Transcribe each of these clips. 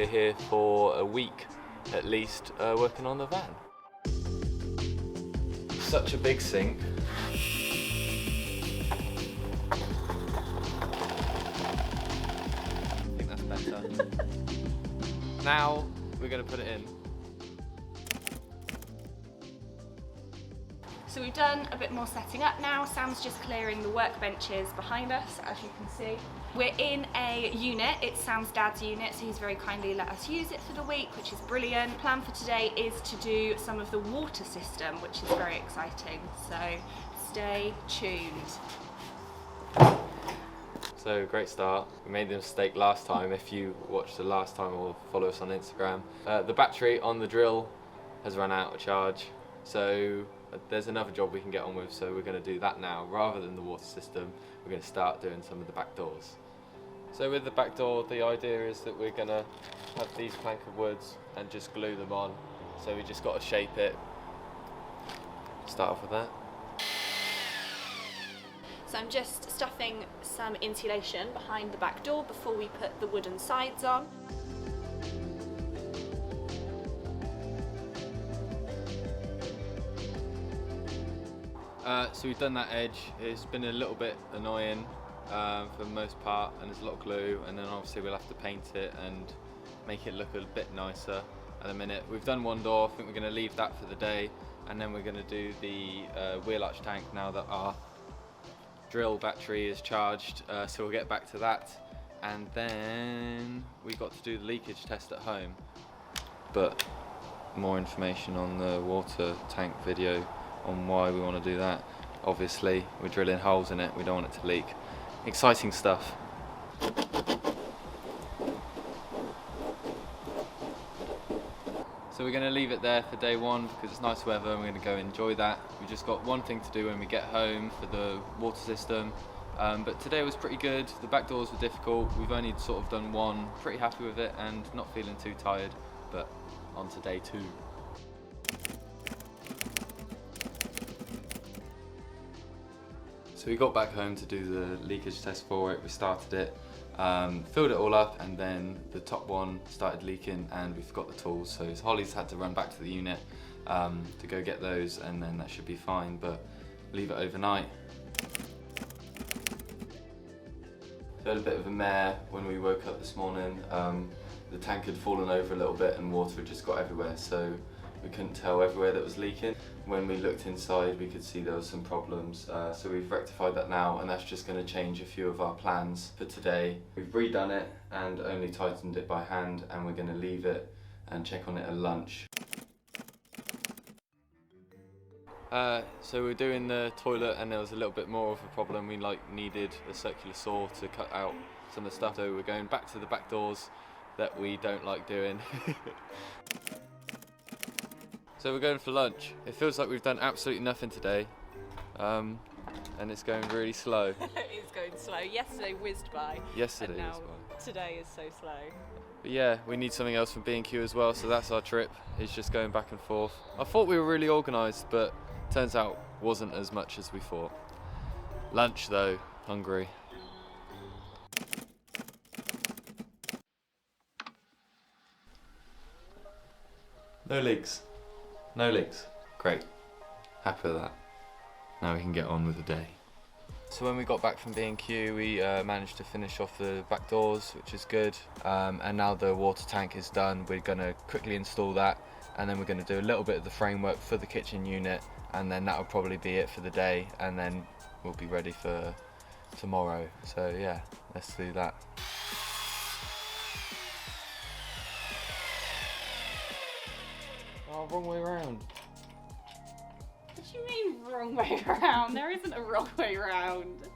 we're here for a week at least working on the van. Such a big sink. I think that's better. Now we're going to put it in. So we've done a bit more setting up now. Sam's just clearing the workbenches behind us, as you can see. We're in a unit, it's Sam's dad's unit, so he's very kindly let us use it for the week, which is brilliant. Plan for today is to do some of the water system, which is very exciting, so stay tuned. So great start. We made the mistake last time. If you watched the last time or follow us on Instagram, the battery on the drill has run out of charge. So there's another job we can get on with, so we're going to do that now. Rather than the water system, we're going to start doing some of the back doors. So with the back door, the idea is that we're going to have these plank of woods and just glue them on. So we just got to shape it. Start off with that. So I'm just stuffing some insulation behind the back door before we put the wooden sides on. So we've done that edge. It's been a little bit annoying for the most part, and there's a lot of glue, and then obviously we'll have to paint it and make it look a bit nicer at the minute. We've done one door. I think we're going to leave that for the day, and then we're going to do the wheel arch tank now that our drill battery is charged, so we'll get back to that. And then we got to do the leakage test at home. But more information on the water tank video on why we want to do that. Obviously we're drilling holes in it, we don't want it to leak. Exciting stuff. So we're going to leave it there for day one because it's nice weather and we're going to go enjoy that. We've just got one thing to do when we get home for the water system, but today was pretty good. The back doors were difficult. We've only sort of done one, pretty happy with it and not feeling too tired, but on to day two. So we got back home to do the leakage test for it. We started it, filled it all up, and then the top one started leaking and we forgot the tools. So Holly's had to run back to the unit to go get those, and then that should be fine, but leave it overnight. So had a bit of a mare when we woke up this morning. The tank had fallen over a little bit and water had just got everywhere, so we couldn't tell everywhere that was leaking. When we looked inside, we could see there was some problems, so we've rectified that now, and that's just going to change a few of our plans for today. We've redone it and only tightened it by hand, and we're going to leave it and check on it at lunch. So we're doing the toilet, and there was a little bit more of a problem. We needed a circular saw to cut out some of the stuff, so we're going back to the back doors that we don't like doing. So we're going for lunch. It feels like we've done absolutely nothing today, and it's going really slow. It is going slow. Yesterday whizzed by. Yesterday and now whizzed by. Today is so slow. But yeah, we need something else from B&Q as well, so that's our trip. It's just going back and forth. I thought we were really organised, but turns out wasn't as much as we thought. Lunch though, hungry. No leaks. No leaks. Great. Happy with that. Now we can get on with the day. So when we got back from B&Q, we managed to finish off the back doors, which is good. And now the water tank is done. We're going to quickly install that, and then we're going to do a little bit of the framework for the kitchen unit, and then that'll probably be it for the day, and then we'll be ready for tomorrow. So yeah, let's do that. Oh, wrong way around. What do you mean wrong way around? There isn't a wrong way around.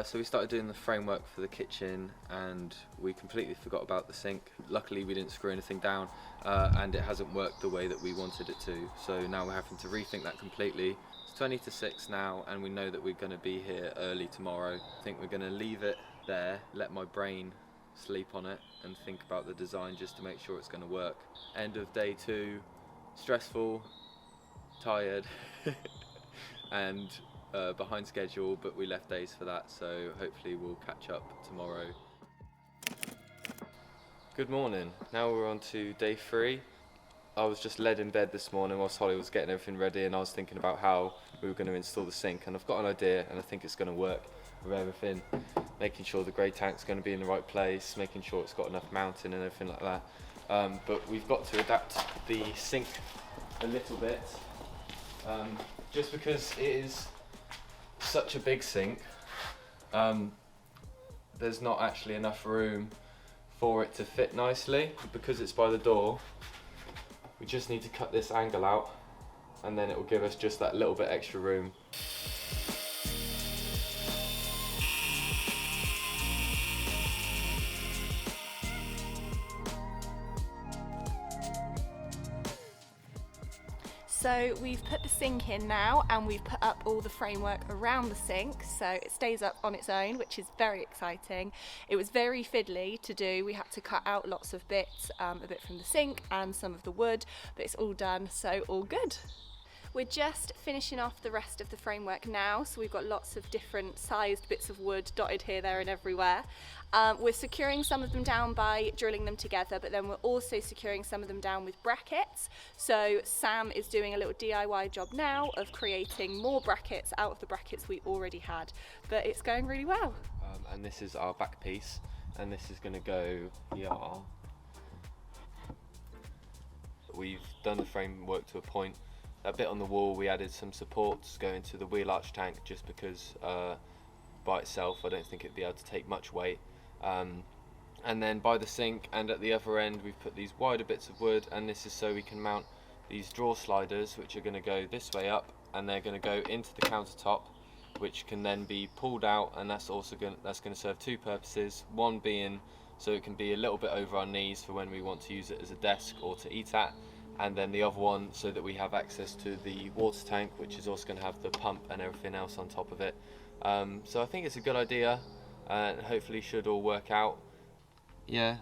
So we started doing the framework for the kitchen, and we completely forgot about the sink. Luckily we didn't screw anything down, and it hasn't worked the way that we wanted it to. So now we're having to rethink that completely. It's 20 to 6 now, and we know that we're going to be here early tomorrow. I think we're going to leave it there, let my brain sleep on it and think about the design just to make sure it's going to work. End of day 2, stressful, tired and behind schedule, but we left days for that, so hopefully we'll catch up tomorrow. Good morning. Now we're on to day 3. I was just led in bed this morning whilst Holly was getting everything ready, and I was thinking about how we were going to install the sink, and I've got an idea and I think it's going to work with everything, making sure the grey tank's going to be in the right place, making sure it's got enough mounting and everything like that. But we've got to adapt the sink a little bit, just because it is such a big sink. There's not actually enough room for it to fit nicely. Because it's by the door, we just need to cut this angle out, and then it will give us just that little bit extra room. So we've put the sink in now, and we've put up all the framework around the sink so it stays up on its own, which is very exciting. It was very fiddly to do. We had to cut out lots of bits, a bit from the sink and some of the wood, but it's all done, so all good. We're just finishing off the rest of the framework now, so we've got lots of different sized bits of wood dotted here, there and everywhere. We're securing some of them down by drilling them together, but then we're also securing some of them down with brackets. So Sam is doing a little DIY job now of creating more brackets out of the brackets we already had, but it's going really well. And this is our back piece, and this is going to go here. We've done the framework to a point. That bit on the wall, we added some supports going to the wheel arch tank, just because by itself I don't think it'd be able to take much weight. And then by the sink and at the other end we've put these wider bits of wood, and this is so we can mount these drawer sliders, which are going to go this way up, and they're going to go into the countertop, which can then be pulled out, and that's going to serve two purposes. One being so it can be a little bit over our knees for when we want to use it as a desk or to eat at, and then the other one so that we have access to the water tank, which is also going to have the pump and everything else on top of it. So I think it's a good idea, and hopefully should all work out. Yeah,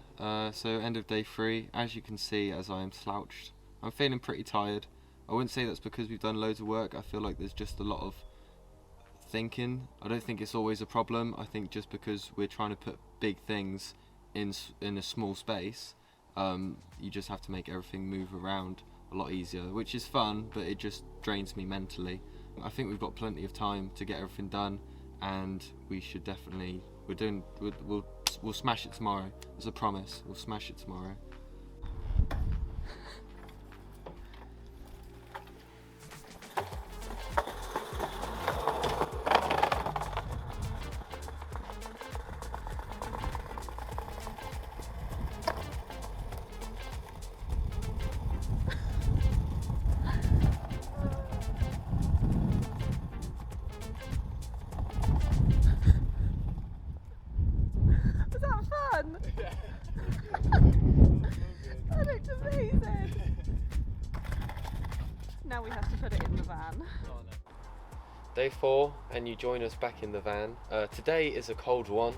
so end of day 3. As you can see, as I am slouched, I'm feeling pretty tired. I wouldn't say that's because we've done loads of work. I feel like there's just a lot of thinking. I don't think it's always a problem. I think just because we're trying to put big things in a small space, you just have to make everything move around a lot easier, which is fun, but it just drains me mentally. I think we've got plenty of time to get everything done, and we should definitely, we'll smash it tomorrow. It's a promise, we'll smash it tomorrow. Was that fun? Yeah. That looked amazing. Now we have to put it in the van. Day 4, and you join us back in the van. Today is a cold one.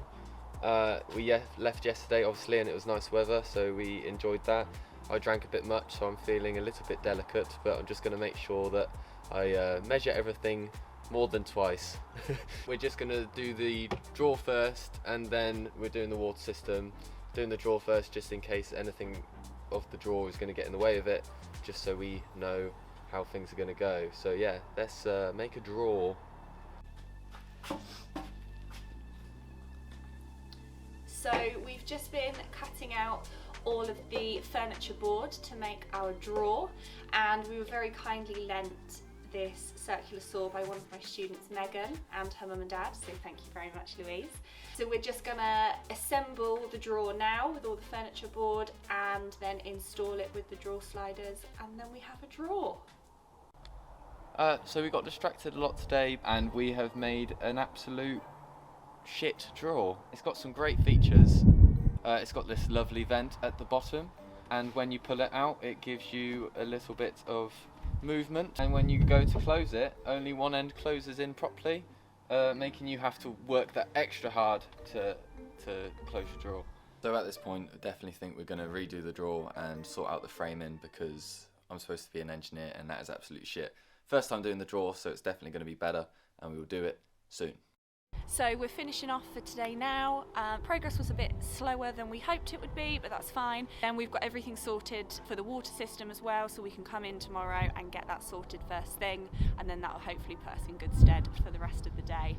We left yesterday obviously, and it was nice weather, so we enjoyed that. I drank a bit much, so I'm feeling a little bit delicate, but I'm just going to make sure that I measure everything more than twice. We're just going to do the drawer first, and then we're doing the water system. Doing the drawer first just in case anything of the drawer is going to get in the way of it, just so we know how things are going to go. So yeah, let's make a drawer. So we've just been cutting out all of the furniture board to make our drawer, and we were very kindly lent this circular saw by one of my students, Megan, and her mum and dad, so thank you very much, Louise. So we're just gonna assemble the drawer now with all the furniture board, and then install it with the drawer sliders, and then we have a drawer. So we got distracted a lot today, and we have made an absolute shit drawer. It's got some great features. It's got this lovely vent at the bottom, and when you pull it out it gives you a little bit of movement, and when you go to close it, only one end closes in properly, making you have to work that extra hard to close your drawer. So at this point I definitely think we're going to redo the drawer and sort out the framing, because I'm supposed to be an engineer and that is absolute shit. First time doing the drawer, so it's definitely going to be better, and we will do it soon. So we're finishing off for today now. Progress was a bit slower than we hoped it would be, but that's fine. And we've got everything sorted for the water system as well, so we can come in tomorrow and get that sorted first thing, and then that'll hopefully put us in good stead for the rest of the day.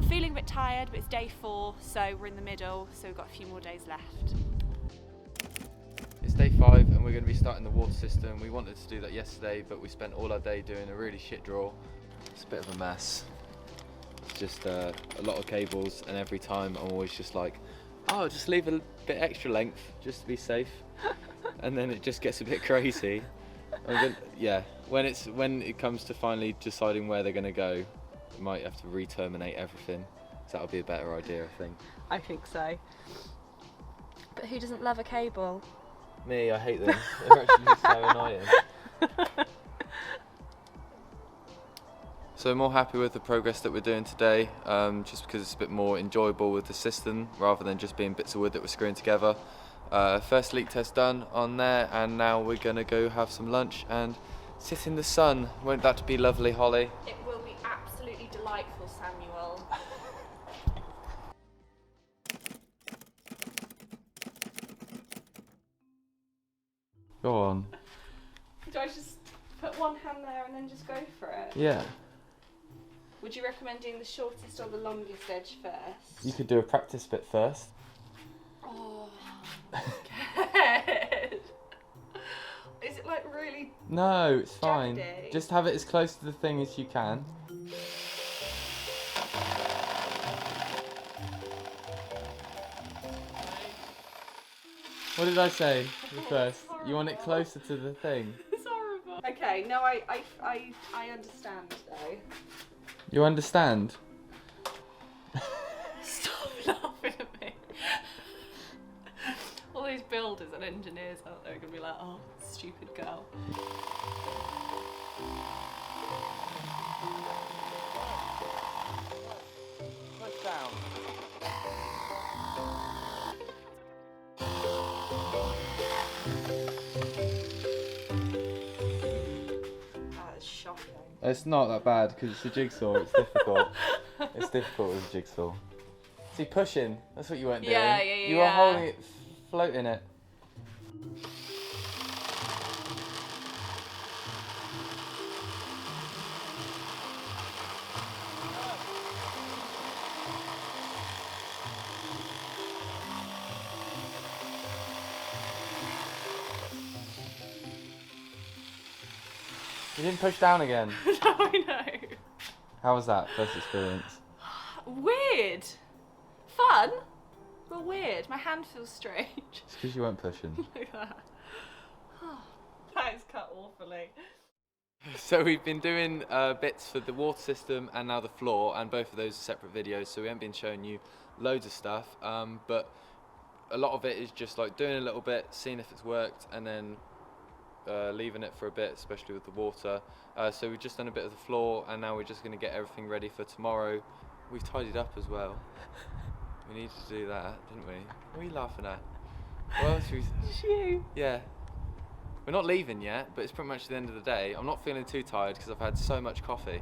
Feeling a bit tired, but it's day 4, so we're in the middle, so we've got a few more days left. It's day 5 and we're going to be starting the water system. We wanted to do that yesterday, but we spent all our day doing a really shit draw. It's a bit of a mess. It's just a lot of cables, and every time I'm always just like, oh, just leave a bit extra length just to be safe. And then it just gets a bit crazy. Yeah, when it comes to finally deciding where they're going to go, you might have to re-terminate everything. So that'll be a better idea, I think. I think so. But who doesn't love a cable? Me, I hate them. They're actually so annoying. So I'm more happy with the progress that we're doing today, just because it's a bit more enjoyable with the system rather than just being bits of wood that we're screwing together. First leak test done on there, and now we're going to go have some lunch and sit in the sun. Won't that be lovely, Holly? It will be absolutely delightful, Samuel. Go on. Do I just put one hand there and then just go for it? Yeah. Would you recommend doing the shortest or the longest edge first? You could do a practice bit first. Oh, good. Is it like really? No, it's fine. jaggedy? Just have it as close to the thing as you can. What did I say first? You want it closer to the thing. It's horrible. Okay, no, I understand though. You understand? Stop laughing at me. All these builders and engineers out there are gonna be like, oh, stupid girl. Push down. That is shocking. It's not that bad because it's a jigsaw. It's difficult. It's difficult with a jigsaw. See, pushing. That's what you weren't doing. Yeah. You were holding it, floating it. You didn't push down again. No, I know. How was that first experience? Weird. Fun, but weird. My hand feels strange. It's because you weren't pushing. Like that. That is cut awfully. So we've been doing bits for the water system and now the floor, and both of those are separate videos, so we haven't been showing you loads of stuff, but a lot of it is just like doing a little bit, seeing if it's worked, and then leaving it for a bit, especially with the water. So we've just done a bit of the floor, and now we're just going to get everything ready for tomorrow. We've tidied up as well. We needed to do that, didn't we? What are you laughing at? What else we... You. Yeah. We're not leaving yet, but it's pretty much the end of the day. I'm not feeling too tired because I've had so much coffee.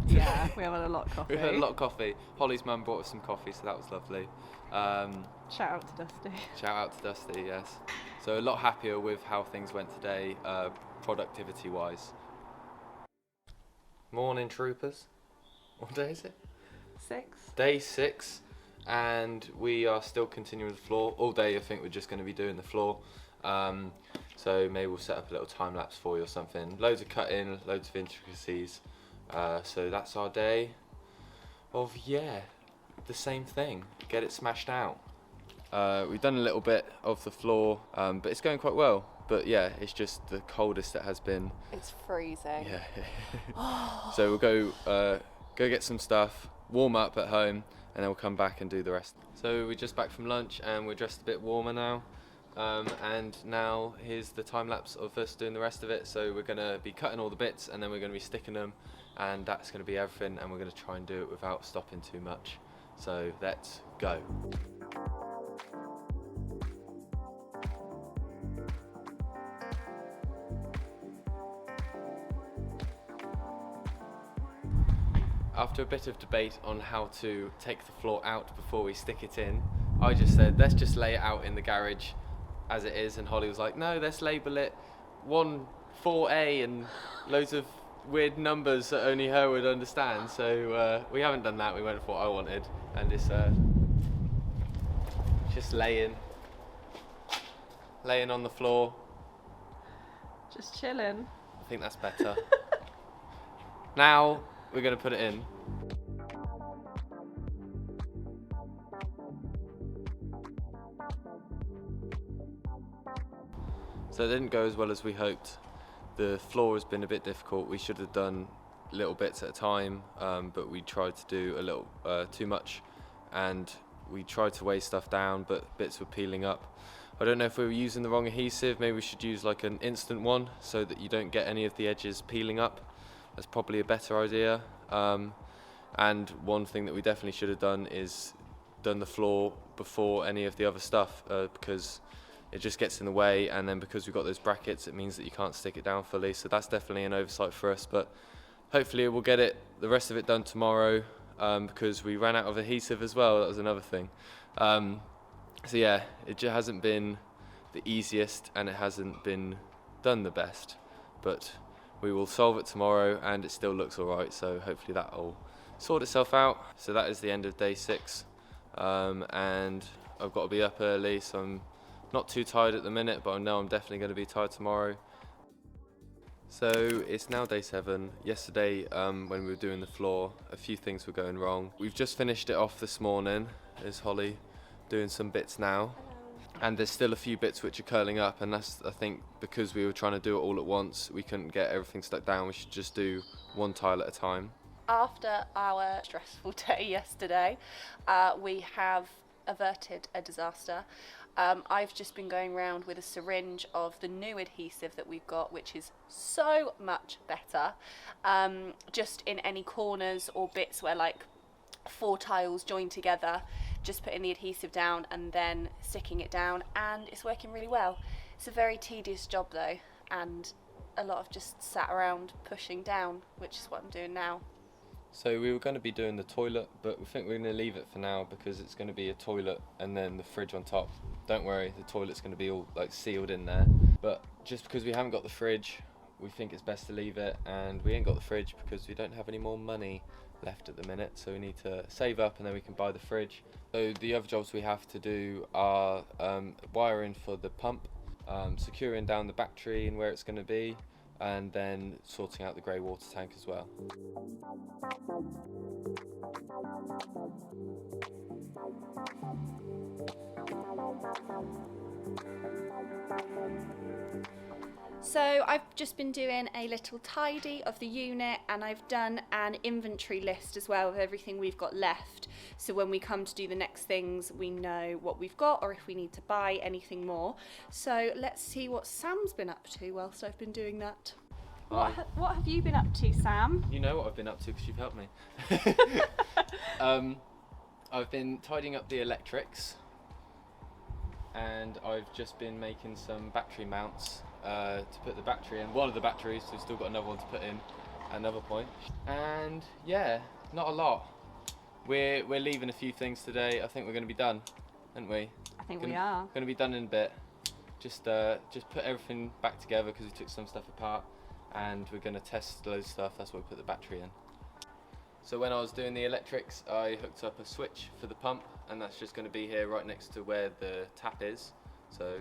Yeah, we have had a lot of coffee. We had a lot of coffee. Holly's mum brought us some coffee, so that was lovely. Shout out to Dusty. Shout out to Dusty, yes. So a lot happier with how things went today, productivity-wise. Morning, troopers. What day is it? 6. Day 6, and we are still continuing the floor. All day I think we're just going to be doing the floor. So maybe we'll set up a little time lapse for you or something. Loads of cutting, loads of intricacies. So that's our day of, the same thing. Get it smashed out. We've done a little bit of the floor, but it's going quite well. But yeah, it's just the coldest it has been. It's freezing. Yeah. So we'll go get some stuff, warm up at home, and then we'll come back and do the rest. So we're just back from lunch and we're dressed a bit warmer now. And now here's the time lapse of us doing the rest of it. So we're going to be cutting all the bits and then we're going to be sticking them, and that's going to be everything, and we're going to try and do it without stopping too much. So let's go. after a bit of debate on how to take the floor out before we stick it in, I just said, let's just lay it out in the garage as it is, and Holly was like, no, let's label it 14A and loads of weird numbers that only her would understand. So we haven't done that. We went for what I wanted, and it's just laying on the floor. Just chilling. I think that's better. Now we're going to put it in. So it didn't go as well as we hoped. The floor has been a bit difficult. We should have done little bits at a time, but we tried to do a little too much, and we tried to weigh stuff down, but bits were peeling up. I don't know if we were using the wrong adhesive. Maybe we should use like an instant one so that you don't get any of the edges peeling up. That's probably a better idea. And one thing that we definitely should have done is done the floor before any of the other stuff, because it just gets in the way, and then because we've got those brackets, it means that you can't stick it down fully. So that's definitely an oversight for us, but hopefully we'll get the rest of it done tomorrow, because we ran out of adhesive as well. That was another thing. So yeah, it just hasn't been the easiest, and it hasn't been done the best, but we will solve it tomorrow, and it still looks all right. So hopefully that'll sort itself out. So that is the end of day 6, and I've got to be up early, so I'm not too tired at the minute, but I know I'm definitely going to be tired tomorrow. So it's now day 7. Yesterday, when we were doing the floor, a few things were going wrong. We've just finished it off this morning. There's Holly doing some bits now. And there's still a few bits which are curling up, and that's, I think, because we were trying to do it all at once, we couldn't get everything stuck down. We should just do one tile at a time. After our stressful day yesterday, we have averted a disaster. I've just been going around with a syringe of the new adhesive that we've got, which is so much better. Just in any corners or bits where like 4 tiles join together, just putting the adhesive down and then sticking it down, and it's working really well. It's a very tedious job though, and a lot of just sat around pushing down, which is what I'm doing now. So we were going to be doing the toilet, but we think we're going to leave it for now because it's going to be a toilet and then the fridge on top. Don't worry, the toilet's going to be all like sealed in there. But just because we haven't got the fridge, we think it's best to leave it, and we ain't got the fridge because we don't have any more money left at the minute, so we need to save up and then we can buy the fridge. So the other jobs we have to do are wiring for the pump, securing down the battery and where it's going to be, and then sorting out the grey water tank as well. So I've just been doing a little tidy of the unit, and I've done an inventory list as well of everything we've got left, so when we come to do the next things we know what we've got or if we need to buy anything more. So let's see what Sam's been up to whilst I've been doing that. What have you been up to, Sam? You know what I've been up to because you've helped me. I've been tidying up the electrics, and I've just been making some battery mounts to put the battery in. One of the batteries, so we've still got another one to put in at another point. And yeah, not a lot. We're leaving a few things today. I think we're going to be done, aren't we? I think we are. Going to be done in a bit. Just put everything back together because we took some stuff apart, and we're going to test loads of stuff. That's why we put the battery in. So when I was doing the electrics, I hooked up a switch for the pump, and that's just going to be here right next to where the tap is. So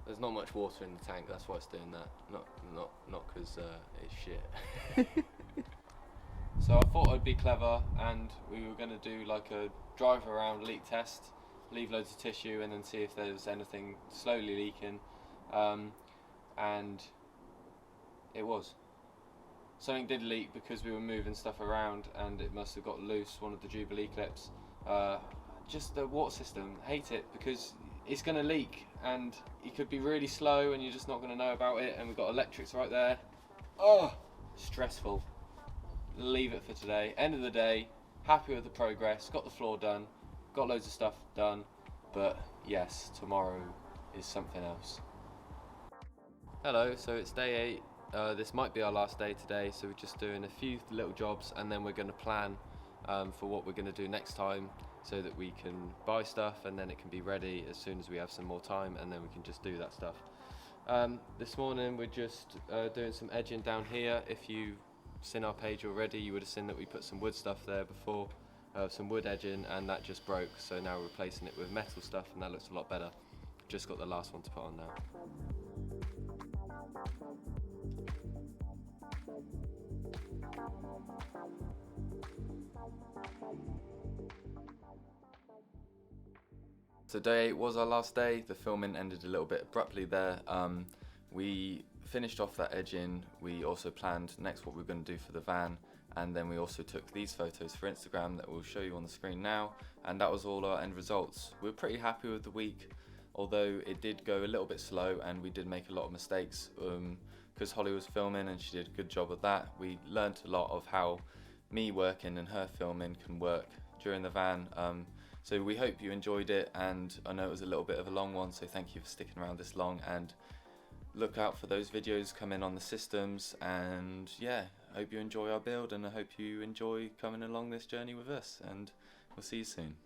there's not much water in the tank, that's why it's doing that. Not because it's shit. So I thought I'd be clever, and we were going to do like a drive around leak test, leave loads of tissue and then see if there's anything slowly leaking, and it was. Something did leak because we were moving stuff around, and it must have got loose, one of the Jubilee clips. Just the water system, hate it because it's going to leak and it could be really slow and you're just not going to know about it, and we've got electrics right there. Oh, stressful. Leave it for today. End of the day, happy with the progress, got the floor done, got loads of stuff done, but yes, tomorrow is something else. Hello, so it's day 8. This might be our last day today, so we're just doing a few little jobs and then we're going to plan for what we're going to do next time so that we can buy stuff and then it can be ready as soon as we have some more time and then we can just do that stuff. This morning we're just doing some edging down here. If you've seen our page already, you would have seen that we put some wood stuff there before, some wood edging, and that just broke, so now we're replacing it with metal stuff and that looks a lot better. Just got the last one to put on now. So day 8 was our last day. The filming ended a little bit abruptly there. We finished off that edging. We also planned next what we were going to do for the van, and then we also took these photos for Instagram that we'll show you on the screen now, and that was all our end results. We were pretty happy with the week, although it did go a little bit slow and we did make a lot of mistakes because Holly was filming and she did a good job of that. We learned a lot of how me working and her filming can work during the van. So we hope you enjoyed it, and I know it was a little bit of a long one, so thank you for sticking around this long, and look out for those videos coming on the systems. And yeah, I hope you enjoy our build and I hope you enjoy coming along this journey with us, and we'll see you soon.